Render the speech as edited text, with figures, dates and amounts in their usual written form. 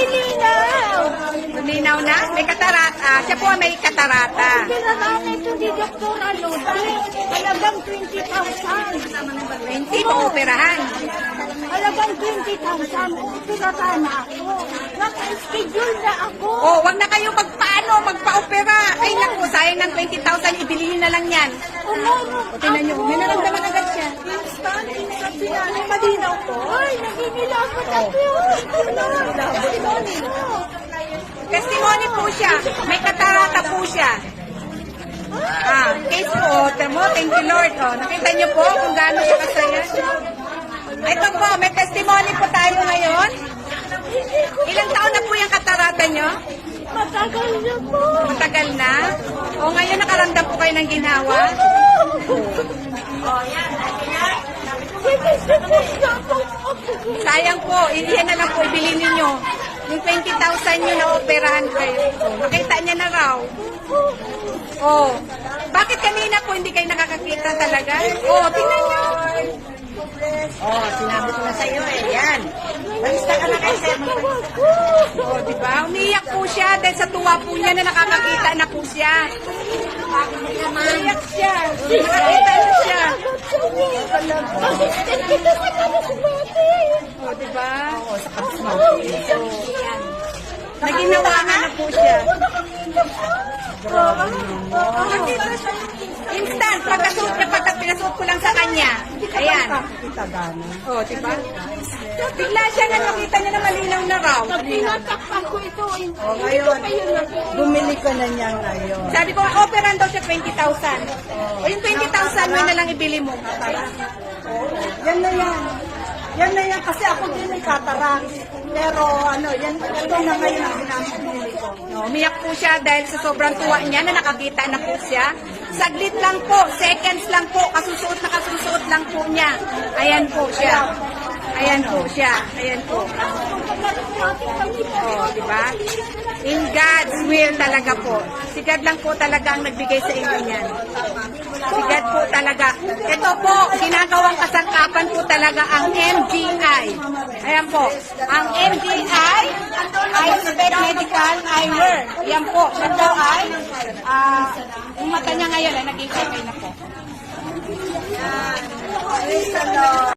Malinaw. Malinaw na? May katarata. Siya po may katarata. Pinaraan ito ni Dr. Alodi. Halagang 20,000. 20 po operahan. Halagang 20,000. Pinaraan na ako. Naka-schedule na ako. Oh, wag na kayo magpa-opera. Ay naku, sayang ng 20,000. Ibili niyo na lang yan. O, tingnan niyo. May naramdaman agad siya. Malinaw ko. Ay, nagigilapot ako. Testimony po siya. May katarata po siya. Case po. Thank you Lord. Oh, nakita niyo po kung gaano siya kasaya. Ito po, may testimony po tayo ngayon. Ilang taon na po yung katarata niyo? Matagal na po. Matagal na? O ngayon nakaramdam po kayo ng ginawa? Sayang po, yan na lang po ibili ninyo. Yung 20,000 nyo na operahan kayo. Makita niya na raw. Oh, bakit kanina po hindi kayo nakakakita talaga? Oh, tingnan nyo. Oh, sinabi ko na sa iyo eh. Yan. Balista ka na kay Sir. Oh, di ba? Umiyak po siya dahil sa tuwa po niya na nakakakita na po siya. Umiyak siya. Nakakita na siya. Oh, di ba? Oo, sa Kapsmati. Naginawa na po siya. Instant, pagkasuot niya, pagka pinasuot ko lang sa kanya. Ayan. Kita gano'n. Oh, di ba? Bigla siya na nakita niya na malinaw na raw. Tinatakpan ko ito. Oh, ngayon, bumili ka na niya ngayon. Sabi ko, operan daw siya 20,000. O yung 20,000 mo na lang ibili mo. Yan na yan. Yan na yan kasi ako din may cataract. Pero ano, yan ito na ngayon ang pinamili ko. No, umiyak po siya dahil sa sobrang tuwa niya na nakakita na po siya. Saglit lang po, seconds lang po, kasusuot lang po niya. Ayan po siya. Ayan po siya. Ayan po. Oh, di ba? In God's will talaga po. Si God lang po talaga ang nagbigay sa inyo niyan. Si God po talaga. Ito po, ginagawang kasangkapan po talaga ang MGI. Ayan po. Ang MGI ay Medical Eyewear. Ayan po. Siya po ay yung mata niya ngayon ay naging okay na po.